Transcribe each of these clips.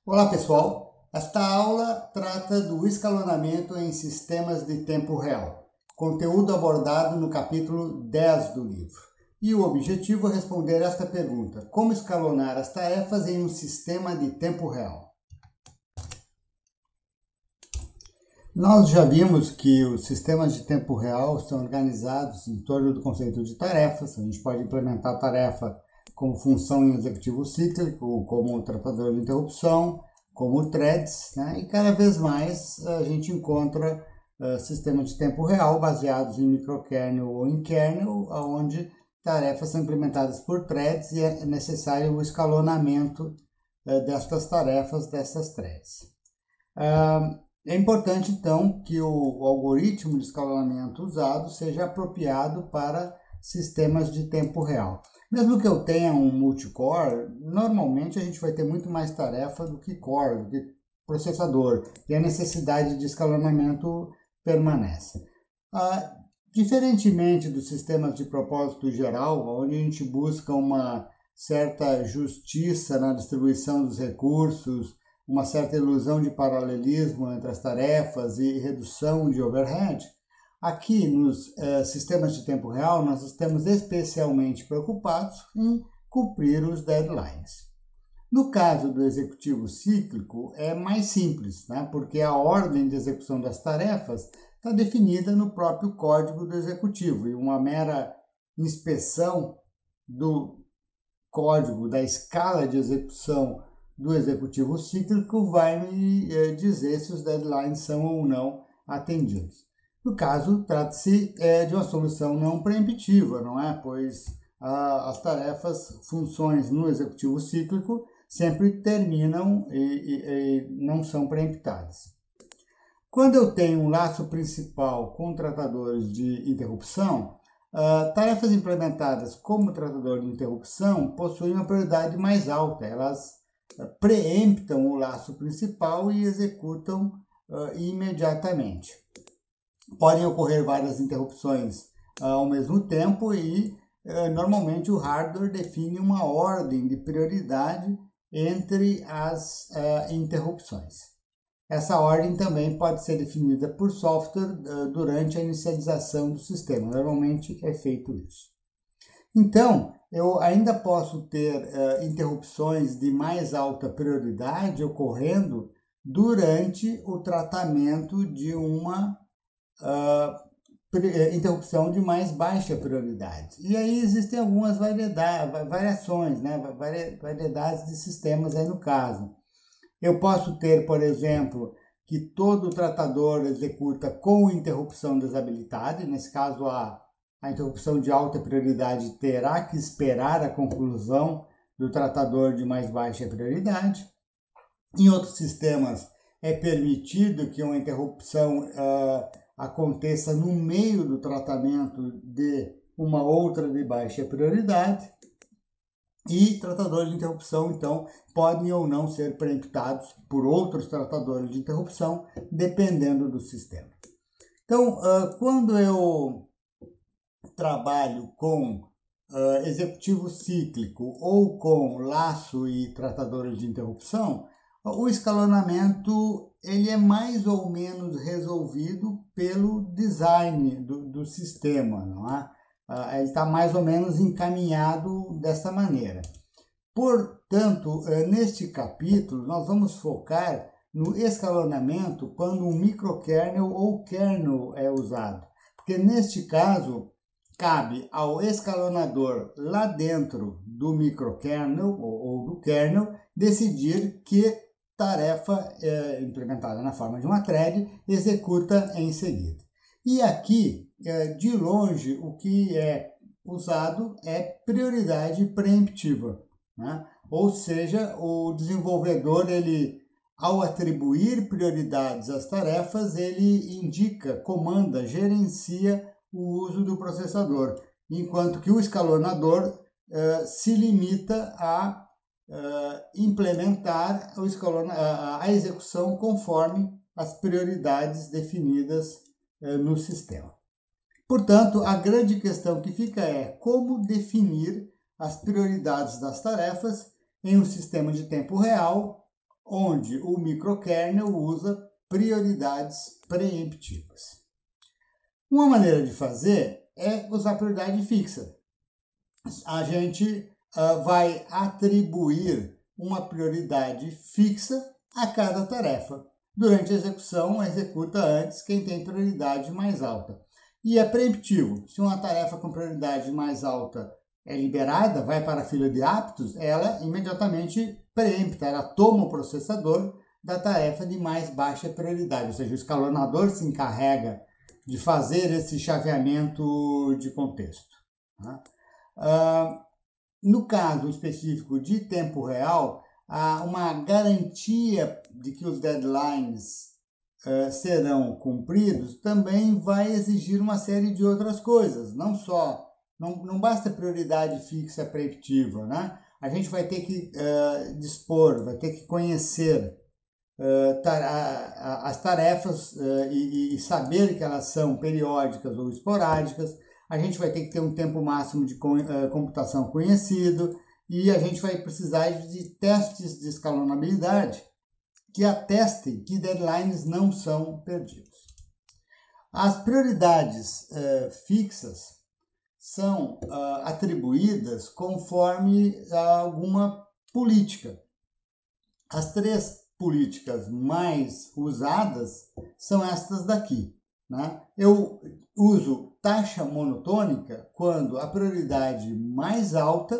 Olá pessoal, esta aula trata do escalonamento em sistemas de tempo real, conteúdo abordado no capítulo 10 do livro. E o objetivo é responder esta pergunta: como escalonar as tarefas em um sistema de tempo real? Nós já vimos que os sistemas de tempo real são organizados em torno do conceito de tarefas. A gente pode implementar a tarefa como função em executivo cíclico, como tratador de interrupção, como threads, né? E cada vez mais a gente encontra sistemas de tempo real baseados em microkernel ou em kernel, onde tarefas são implementadas por threads e é necessário o escalonamento destas tarefas, dessas threads. É importante, então, que o algoritmo de escalonamento usado seja apropriado para sistemas de tempo real. Mesmo que eu tenha um multicore, normalmente a gente vai ter muito mais tarefa do que core, do que processador, e a necessidade de escalonamento permanece. Diferentemente dos sistemas de propósito geral, onde a gente busca uma certa justiça na distribuição dos recursos, uma certa ilusão de paralelismo entre as tarefas e redução de overhead, aqui nos sistemas de tempo real nós estamos especialmente preocupados em cumprir os deadlines. No caso do executivo cíclico é mais simples, né? Porque a ordem de execução das tarefas está definida no próprio código do executivo e uma mera inspeção do código, da escala de execução do executivo cíclico vai me dizer se os deadlines são ou não atendidos. No caso, trata-se de uma solução não preemptiva, não é? Pois as tarefas, funções no executivo cíclico sempre terminam e não são preemptadas. Quando eu tenho um laço principal com tratadores de interrupção, tarefas implementadas como tratador de interrupção possuem uma prioridade mais alta. Elas preemptam o laço principal e executam imediatamente. Podem ocorrer várias interrupções ao mesmo tempo e normalmente o hardware define uma ordem de prioridade entre as interrupções. Essa ordem também pode ser definida por software durante a inicialização do sistema. Normalmente é feito isso. Então, eu ainda posso ter interrupções de mais alta prioridade ocorrendo durante o tratamento de uma interrupção de mais baixa prioridade. E aí existem algumas variações, né? Variedades de sistemas aí no caso. Eu posso ter, por exemplo, que todo tratador executa com interrupção desabilitada, e nesse caso a interrupção de alta prioridade terá que esperar a conclusão do tratador de mais baixa prioridade. Em outros sistemas é permitido que uma interrupção aconteça no meio do tratamento de uma outra de baixa prioridade. E tratadores de interrupção, então, podem ou não ser preemptados por outros tratadores de interrupção, dependendo do sistema. Então, quando eu trabalho com executivo cíclico ou com laço e tratadores de interrupção, o escalonamento ele é mais ou menos resolvido pelo design do sistema, não é? Ele está mais ou menos encaminhado dessa maneira. Portanto, neste capítulo, nós vamos focar no escalonamento quando um microkernel ou kernel é usado. Porque neste caso, cabe ao escalonador lá dentro do microkernel ou do kernel decidir que tarefa implementada na forma de uma thread executa em seguida. E aqui, de longe, o que é usado é prioridade preemptiva, né? Ou seja, o desenvolvedor, ao atribuir prioridades às tarefas, ele indica, comanda, gerencia o uso do processador, enquanto que o escalonador se limita a implementar a execução conforme as prioridades definidas no sistema. Portanto, a grande questão que fica é como definir as prioridades das tarefas em um sistema de tempo real onde o microkernel usa prioridades preemptivas. Uma maneira de fazer é usar prioridade fixa. A gente vai atribuir uma prioridade fixa a cada tarefa. Durante a execução, executa antes quem tem prioridade mais alta. E é preemptivo. Se uma tarefa com prioridade mais alta é liberada, vai para a fila de aptos, ela imediatamente preempta, ela toma o processador da tarefa de mais baixa prioridade, ou seja, o escalonador se encarrega de fazer esse chaveamento de contexto. No caso específico de tempo real, há uma garantia de que os deadlines serão cumpridos também vai exigir uma série de outras coisas, não basta prioridade fixa preemptiva, né? A gente vai ter que dispor, vai ter que conhecer as tarefas e saber que elas são periódicas ou esporádicas. A gente vai ter que ter um tempo máximo de computação conhecido e a gente vai precisar de testes de escalonabilidade que atestem que deadlines não são perdidos. As prioridades fixas são atribuídas conforme alguma política. As 3 políticas mais usadas são estas daqui, né? Eu uso taxa monotônica quando a prioridade mais alta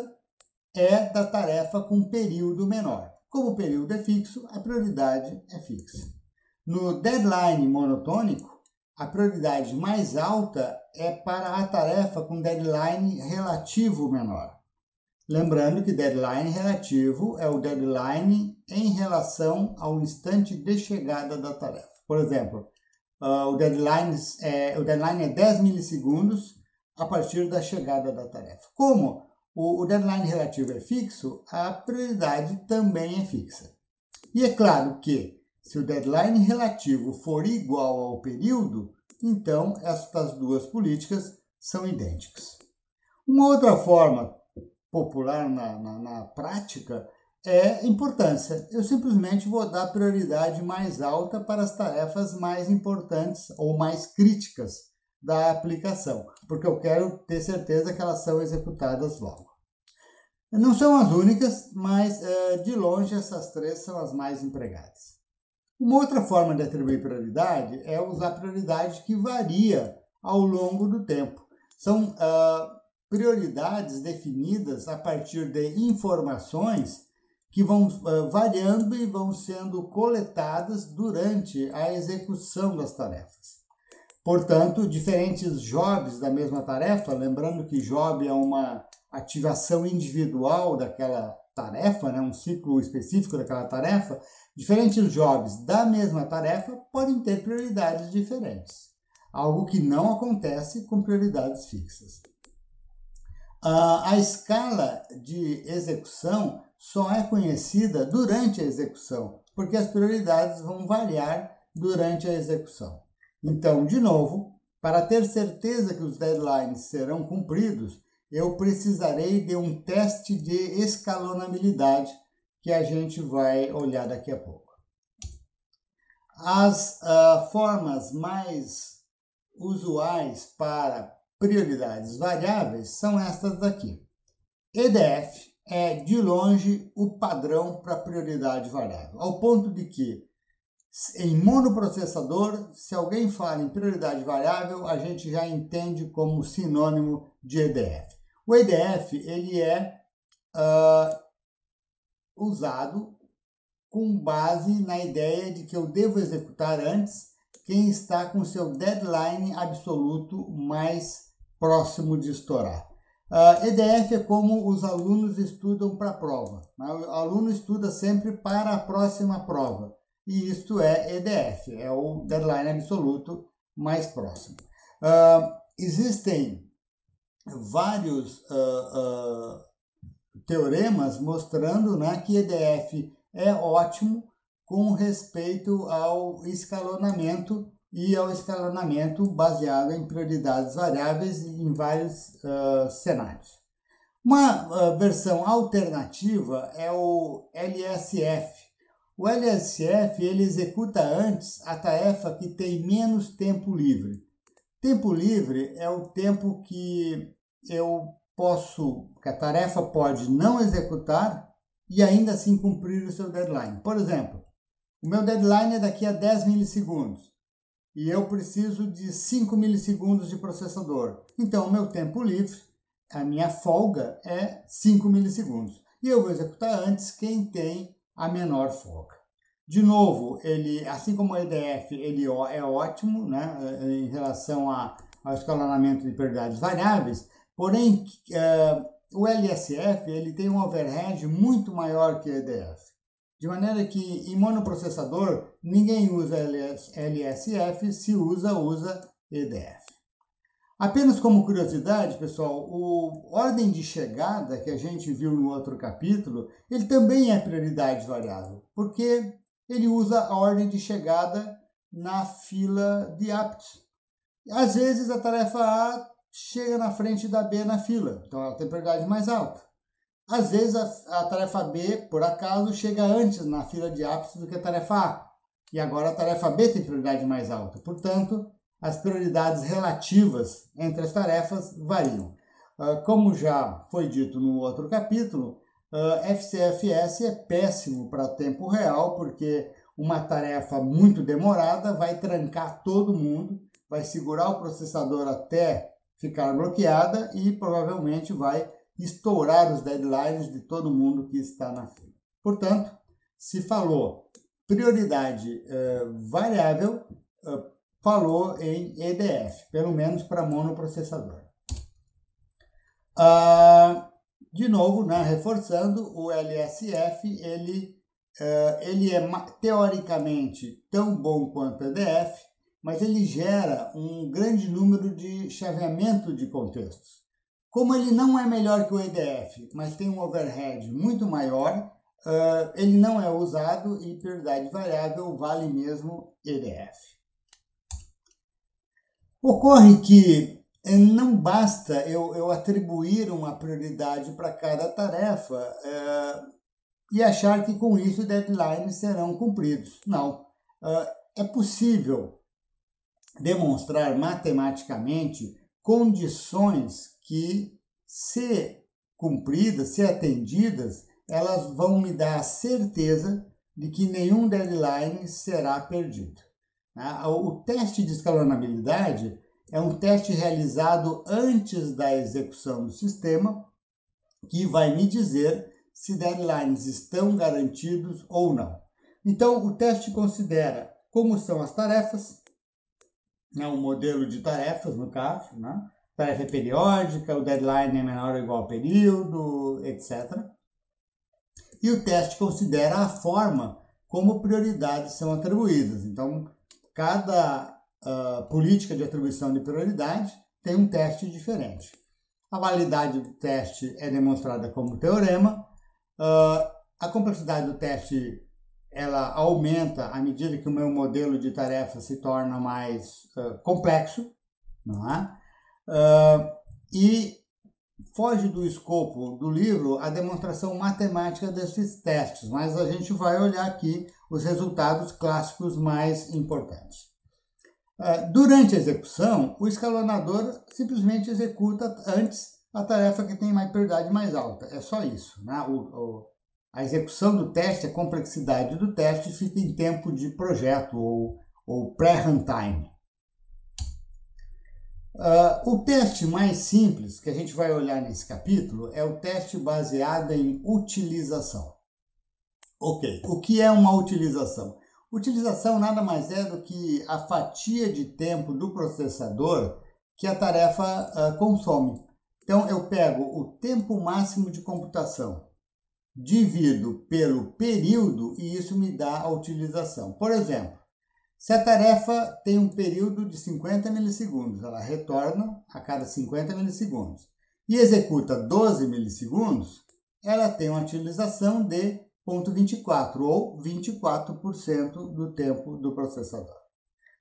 é da tarefa com período menor. Como o período é fixo, a prioridade é fixa. No deadline monotônico, a prioridade mais alta é para a tarefa com deadline relativo menor. Lembrando que deadline relativo é o deadline em relação ao instante de chegada da tarefa. Por exemplo, o deadline é 10 milissegundos a partir da chegada da tarefa. Como o deadline relativo é fixo, a prioridade também é fixa. E é claro que, se o deadline relativo for igual ao período, então estas 2 políticas são idênticas. Uma outra forma popular na prática é importância. Eu simplesmente vou dar prioridade mais alta para as tarefas mais importantes ou mais críticas da aplicação, porque eu quero ter certeza que elas são executadas logo. Não são as únicas, mas de longe essas 3 são as mais empregadas. Uma outra forma de atribuir prioridade é usar prioridade que varia ao longo do tempo. São prioridades definidas a partir de informações que vão variando e vão sendo coletadas durante a execução das tarefas. Portanto, diferentes jobs da mesma tarefa, lembrando que job é uma ativação individual daquela tarefa, né, um ciclo específico daquela tarefa, diferentes jobs da mesma tarefa podem ter prioridades diferentes, algo que não acontece com prioridades fixas. A escala de execução só é conhecida durante a execução, porque as prioridades vão variar durante a execução. Então, de novo, para ter certeza que os deadlines serão cumpridos, eu precisarei de um teste de escalonabilidade que a gente vai olhar daqui a pouco. As formas mais usuais para prioridades variáveis são estas daqui. EDF é, de longe, o padrão para prioridade variável, ao ponto de que, em monoprocessador, se alguém fala em prioridade variável, a gente já entende como sinônimo de EDF. O EDF ele é usado com base na ideia de que eu devo executar antes quem está com seu deadline absoluto mais próximo de estourar. EDF é como os alunos estudam para a prova. O aluno estuda sempre para a próxima prova. E isto é EDF, é o deadline absoluto mais próximo. Existem vários teoremas mostrando, né, que EDF é ótimo com respeito ao escalonamento e ao escalonamento baseado em prioridades variáveis em vários cenários. Uma versão alternativa é o LSF, O LSF ele executa antes a tarefa que tem menos tempo livre. Tempo livre é o tempo que que a tarefa pode não executar e ainda assim cumprir o seu deadline. Por exemplo, o meu deadline é daqui a 10 milissegundos e eu preciso de 5 milissegundos de processador. Então, o meu tempo livre, a minha folga é 5 milissegundos. E eu vou executar antes quem tem a menor folga. De novo, ele, assim como o EDF, ele é ótimo, né, em relação ao escalonamento de prioridades variáveis, porém, o LSF ele tem um overhead muito maior que o EDF. De maneira que em monoprocessador ninguém usa LSF, se usa EDF. Apenas como curiosidade, pessoal, o ordem de chegada que a gente viu no outro capítulo, ele também é prioridade variável, porque ele usa a ordem de chegada na fila de aptos. Às vezes a tarefa A chega na frente da B na fila, então ela tem prioridade mais alta. Às vezes a tarefa B, por acaso, chega antes na fila de aptos do que a tarefa A, e agora a tarefa B tem prioridade mais alta. Portanto, as prioridades relativas entre as tarefas variam. Como já foi dito no outro capítulo, FCFS é péssimo para tempo real, porque uma tarefa muito demorada vai trancar todo mundo, vai segurar o processador até ficar bloqueada e provavelmente vai estourar os deadlines de todo mundo que está na fila. Portanto, se falou prioridade variável, falou em EDF, pelo menos para monoprocessador. De novo, né, reforçando, o LSF ele é teoricamente tão bom quanto o EDF, mas ele gera um grande número de chaveamento de contextos. Como ele não é melhor que o EDF, mas tem um overhead muito maior, ele não é usado e prioridade variável vale mesmo EDF. Ocorre que não basta eu atribuir uma prioridade para cada tarefa e achar que com isso deadlines serão cumpridos. Não. É possível demonstrar matematicamente condições que, se cumpridas, se atendidas, elas vão me dar a certeza de que nenhum deadline será perdido. O teste de escalonabilidade é um teste realizado antes da execução do sistema, que vai me dizer se deadlines estão garantidos ou não. Então, o teste considera como são as tarefas, o modelo de tarefas, no caso, né? Tarefa é periódica, o deadline é menor ou igual ao período, etc. E o teste considera a forma como prioridades são atribuídas. Então, cada política de atribuição de prioridade tem um teste diferente. A validade do teste é demonstrada como teorema. A complexidade do teste ela aumenta à medida que o meu modelo de tarefa se torna mais complexo, não é? E foge do escopo do livro a demonstração matemática desses testes, mas a gente vai olhar aqui os resultados clássicos mais importantes. Durante a execução, o escalonador simplesmente executa antes a tarefa que tem prioridade mais alta. É só isso, né? A execução do teste, a complexidade do teste fica em tempo de projeto ou pré-runtime. O teste mais simples que a gente vai olhar nesse capítulo é o teste baseado em utilização. Ok, o que é uma utilização? Utilização nada mais é do que a fatia de tempo do processador que a tarefa consome. Então, eu pego o tempo máximo de computação, divido pelo período e isso me dá a utilização. Por exemplo, se a tarefa tem um período de 50 milissegundos, ela retorna a cada 50 milissegundos e executa 12 milissegundos, ela tem uma utilização de 0,24 ou 24% do tempo do processador.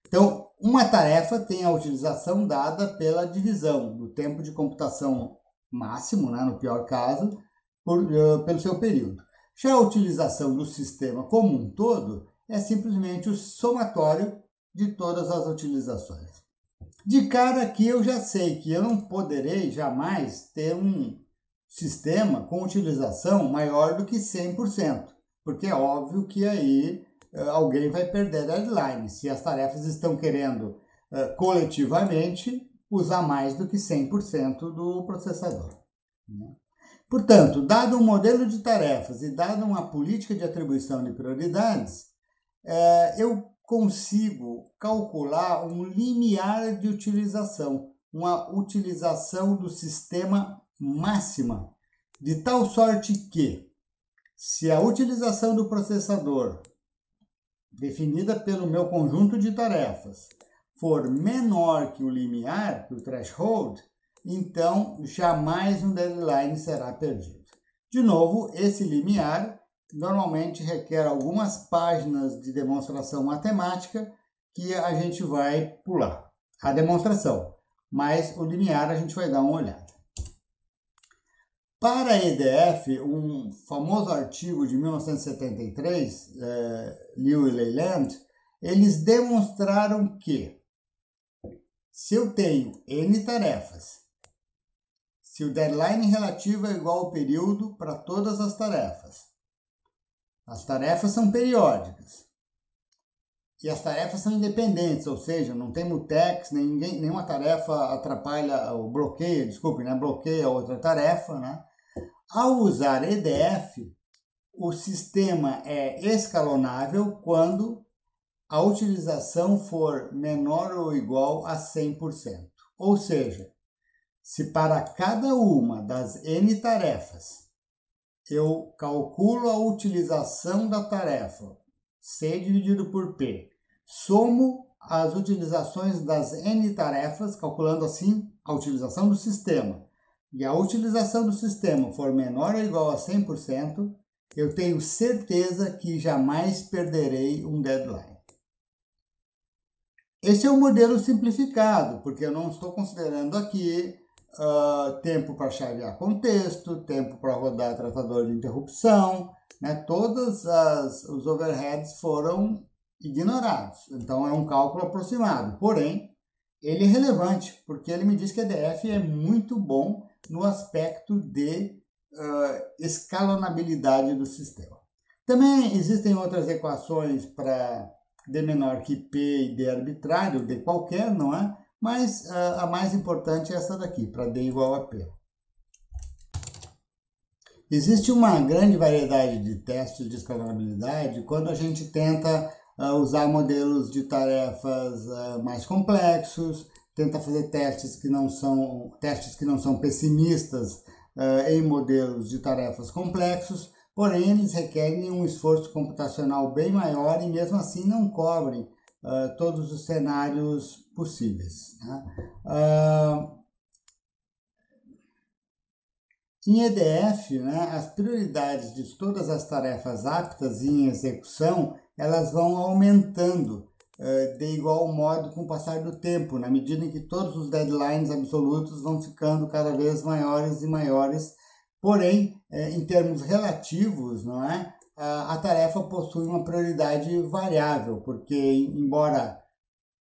Então, uma tarefa tem a utilização dada pela divisão do tempo de computação máximo, né, no pior caso, pelo seu período. Já a utilização do sistema como um todo é simplesmente o somatório de todas as utilizações. De cara aqui eu já sei que eu não poderei jamais ter um sistema com utilização maior do que 100%, porque é óbvio que aí alguém vai perder a deadline, se as tarefas estão querendo coletivamente usar mais do que 100% do processador. Portanto, dado um modelo de tarefas e dado uma política de atribuição de prioridades, eu consigo calcular um limiar de utilização, uma utilização do sistema máxima, de tal sorte que, se a utilização do processador, definida pelo meu conjunto de tarefas, for menor que o limiar, que o threshold, então jamais um deadline será perdido. De novo, esse limiar normalmente requer algumas páginas de demonstração matemática que a gente vai pular a demonstração, mas o limiar a gente vai dar uma olhada. Para a EDF, um famoso artigo de 1973, Liu e Leyland, eles demonstraram que se eu tenho N tarefas, se o deadline relativo é igual ao período para todas as tarefas são periódicas e as tarefas são independentes, ou seja, não tem mutex, nenhuma tarefa atrapalha ou bloqueia, bloqueia outra tarefa, né? Ao usar EDF, o sistema é escalonável quando a utilização for menor ou igual a 100%. Ou seja, se para cada uma das N tarefas eu calculo a utilização da tarefa C dividido por P, somo as utilizações das N tarefas, calculando assim a utilização do sistema, e a utilização do sistema for menor ou igual a 100%, eu tenho certeza que jamais perderei um deadline. Esse é um modelo simplificado, porque eu não estou considerando aqui tempo para chavear contexto, tempo para rodar tratador de interrupção, né? Todos os overheads foram ignorados. Então é um cálculo aproximado, porém ele é relevante, porque ele me diz que a EDF é muito bom no aspecto de escalonabilidade do sistema. Também existem outras equações para D menor que P e D arbitrário, D qualquer, não é? Mas a mais importante é essa daqui, para D igual a P. Existe uma grande variedade de testes de escalonabilidade quando a gente tenta usar modelos de tarefas mais complexos, tenta fazer testes que não são pessimistas em modelos de tarefas complexos, porém eles requerem um esforço computacional bem maior e mesmo assim não cobrem todos os cenários possíveis. Né? Em EDF, né, as prioridades de todas as tarefas aptas em execução, elas vão aumentando de igual modo com o passar do tempo, na medida em que todos os deadlines absolutos vão ficando cada vez maiores e maiores. Porém, em termos relativos, não é? A tarefa possui uma prioridade variável, porque embora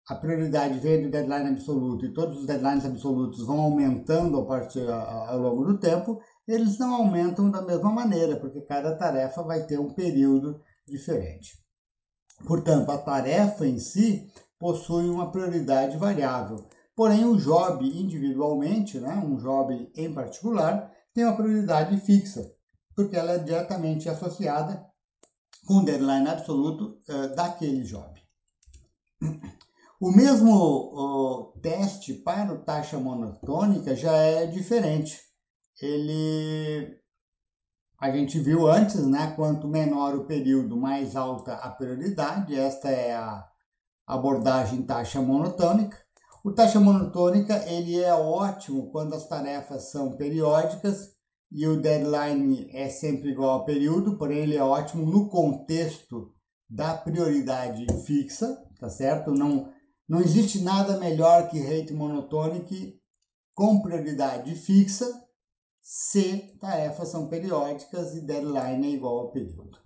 a prioridade venha do deadline absoluto e todos os deadlines absolutos vão aumentando ao longo do tempo, eles não aumentam da mesma maneira, porque cada tarefa vai ter um período diferente. Portanto, a tarefa em si possui uma prioridade variável, porém o job individualmente, né, um job em particular, tem uma prioridade fixa, porque ela é diretamente associada com o deadline absoluto daquele job. O mesmo teste para o taxa monotônica já é diferente. A gente viu antes, né, quanto menor o período, mais alta a prioridade. Esta é a abordagem taxa monotônica. O taxa monotônica ele é ótimo quando as tarefas são periódicas e o deadline é sempre igual ao período, porém ele é ótimo no contexto da prioridade fixa, tá certo? Não existe nada melhor que rate monotonic com prioridade fixa se tarefas são periódicas e deadline é igual ao período.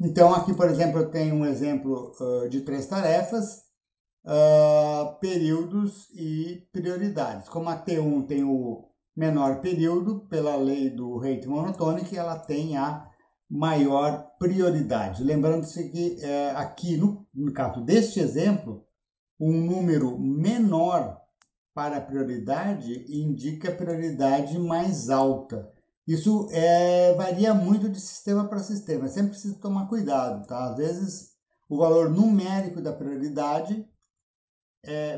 Então, aqui, por exemplo, eu tenho um exemplo de 3 tarefas, períodos e prioridades. Como a T1 tem o menor período, pela lei do rate monotonic, ela tem a maior prioridade. Lembrando-se que aqui, no caso deste exemplo, um número menor para a prioridade indica a prioridade mais alta. Isso varia muito de sistema para sistema, sempre preciso tomar cuidado, tá? Às vezes o valor numérico da prioridade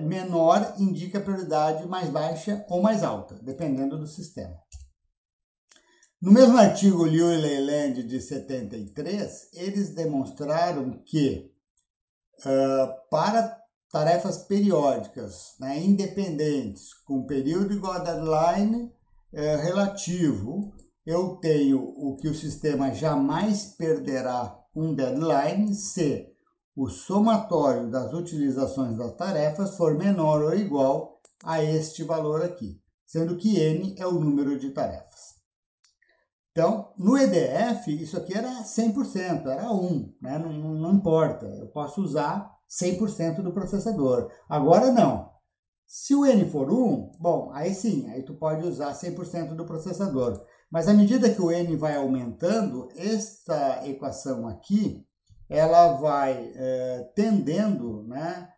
menor indica a prioridade mais baixa ou mais alta, dependendo do sistema. No mesmo artigo Liu e Leyland de 73, eles demonstraram que para tarefas periódicas, né, independentes, com período igual a deadline relativo, eu tenho o que o sistema jamais perderá um deadline se o somatório das utilizações das tarefas for menor ou igual a este valor aqui, sendo que n é o número de tarefas. Então, no EDF, isso aqui era 100%, era 1, né? Não importa, eu posso usar 100% do processador. Agora não. Se o n for 1, bom, aí sim, aí tu pode usar 100% do processador. Mas à medida que o n vai aumentando, esta equação aqui, ela vai tendendo, né,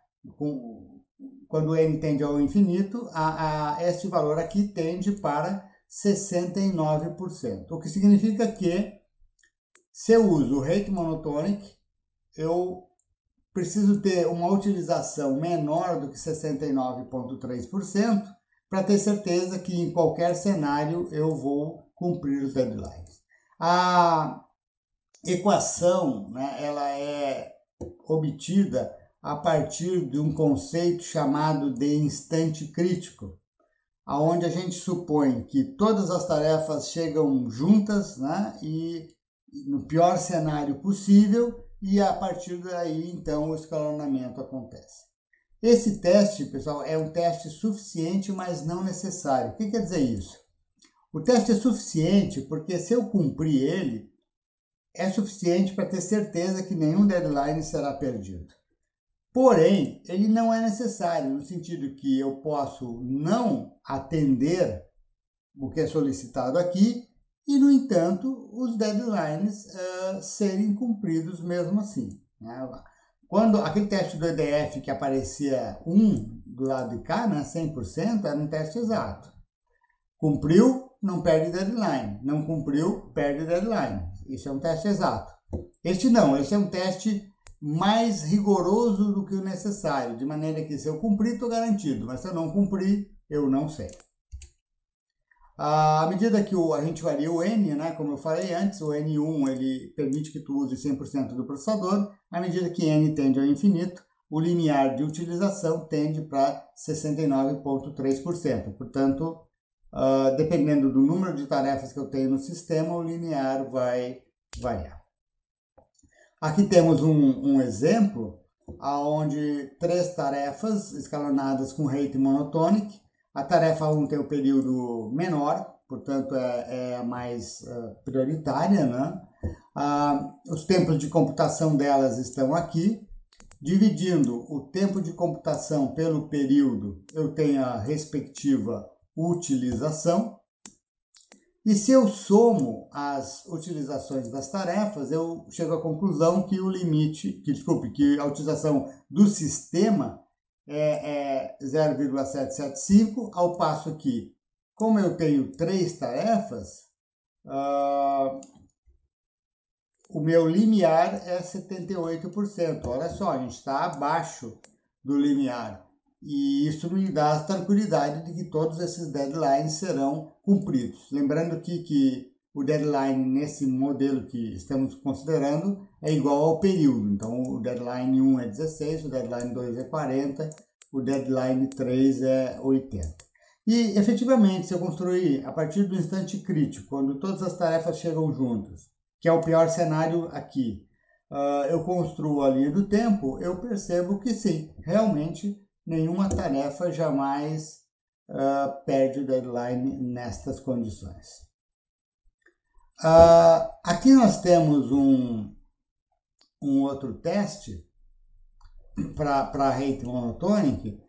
quando o n tende ao infinito, este valor aqui tende para 69%. O que significa que, se eu uso o rate monotonic, eu preciso ter uma utilização menor do que 69,3% para ter certeza que em qualquer cenário eu vou cumprir os deadlines. A equação, né, ela é obtida a partir de um conceito chamado de instante crítico, onde a gente supõe que todas as tarefas chegam juntas, né, e no pior cenário possível, e a partir daí, então, o escalonamento acontece. Esse teste, pessoal, é um teste suficiente, mas não necessário. O que quer dizer isso? O teste é suficiente porque, se eu cumprir ele, é suficiente para ter certeza que nenhum deadline será perdido. Porém, ele não é necessário, no sentido que eu posso não atender o que é solicitado aqui, e, no entanto, os deadlines serem cumpridos mesmo assim, né? Quando aquele teste do EDF que aparecia 1 do lado de cá, né, 100%, era um teste exato. Cumpriu, não perde deadline. Não cumpriu, perde deadline. Isso é um teste exato. Este não, este é um teste mais rigoroso do que o necessário, de maneira que, se eu cumprir, estou garantido, mas se eu não cumprir, eu não sei. À medida que a gente varia o n, né, como eu falei antes, o n1 ele permite que tu use 100% do processador. À medida que n tende ao infinito, o limiar de utilização tende para 69,3%. Portanto, dependendo do número de tarefas que eu tenho no sistema, o limiar vai variar. Aqui temos um exemplo onde 3 tarefas escalonadas com rate monotonic. A tarefa 1 tem o período menor, portanto é a mais prioritária, né? Os tempos de computação delas estão aqui. Dividindo o tempo de computação pelo período, eu tenho a respectiva utilização. E se eu somo as utilizações das tarefas, eu chego à conclusão que que a utilização do sistema é 0,775, ao passo que, como eu tenho 3 tarefas, o meu limiar é 78%. Olha só, a gente está abaixo do limiar. E isso me dá a tranquilidade de que todos esses deadlines serão cumpridos. Lembrando que o deadline nesse modelo que estamos considerando é igual ao período. Então, o deadline 1 é 16, o deadline 2 é 40, o deadline 3 é 80. E, efetivamente, se eu construir a partir do instante crítico, quando todas as tarefas chegam juntas, que é o pior cenário aqui, eu construo a linha do tempo, eu percebo que sim, realmente nenhuma tarefa jamais perde o deadline nestas condições. Aqui nós temos um outro teste para rate monotonic,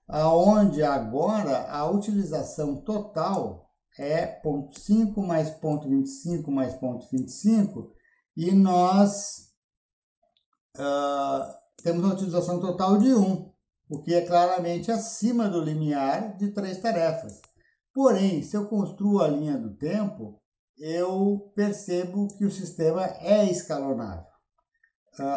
onde agora a utilização total é 0,5 mais 0,25 mais 0,25 e nós temos uma utilização total de 1, o que é claramente acima do limiar de 3 tarefas. Porém, se eu construo a linha do tempo, eu percebo que o sistema é escalonável,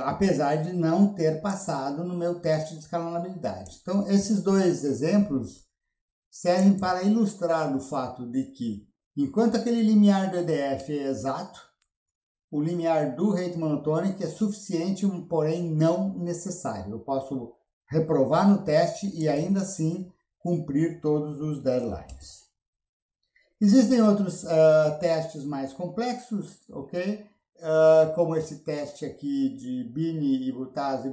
apesar de não ter passado no meu teste de escalonabilidade. Então, esses dois exemplos servem para ilustrar o fato de que, enquanto aquele limiar do EDF é exato, o limiar do rate monotonic é suficiente, porém não necessário. Eu posso reprovar no teste e ainda assim cumprir todos os deadlines. Existem outros testes mais complexos, ok? Como esse teste aqui de Bini e Butazzi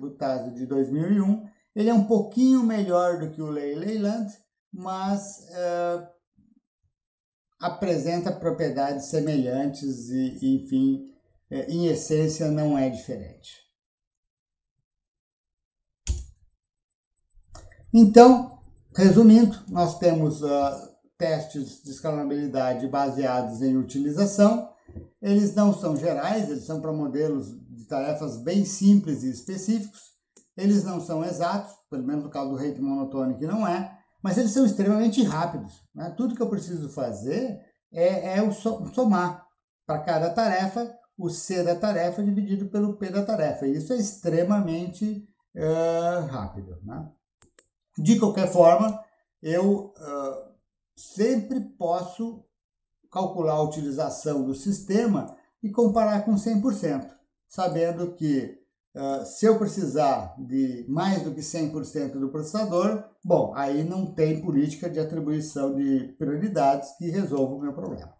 de 2001. Ele é um pouquinho melhor do que o Leyland, mas apresenta propriedades semelhantes e, enfim, em essência não é diferente. Então, resumindo, nós temos testes de escalonabilidade baseados em utilização. Eles não são gerais, eles são para modelos de tarefas bem simples e específicos. Eles não são exatos, pelo menos no caso do rate monotonic não é, mas eles são extremamente rápidos, né? Tudo que eu preciso fazer é o somar para cada tarefa o C da tarefa dividido pelo P da tarefa. E isso é extremamente rápido, né? De qualquer forma, eu sempre posso calcular a utilização do sistema e comparar com 100%, sabendo que se eu precisar de mais do que 100% do processador, bom, aí não tem política de atribuição de prioridades que resolva o meu problema.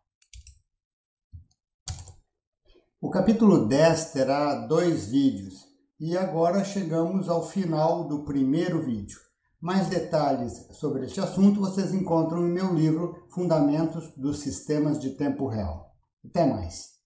O capítulo 10 terá 2 vídeos e agora chegamos ao final do primeiro vídeo. Mais detalhes sobre este assunto vocês encontram em meu livro Fundamentos dos Sistemas de Tempo Real. Até mais!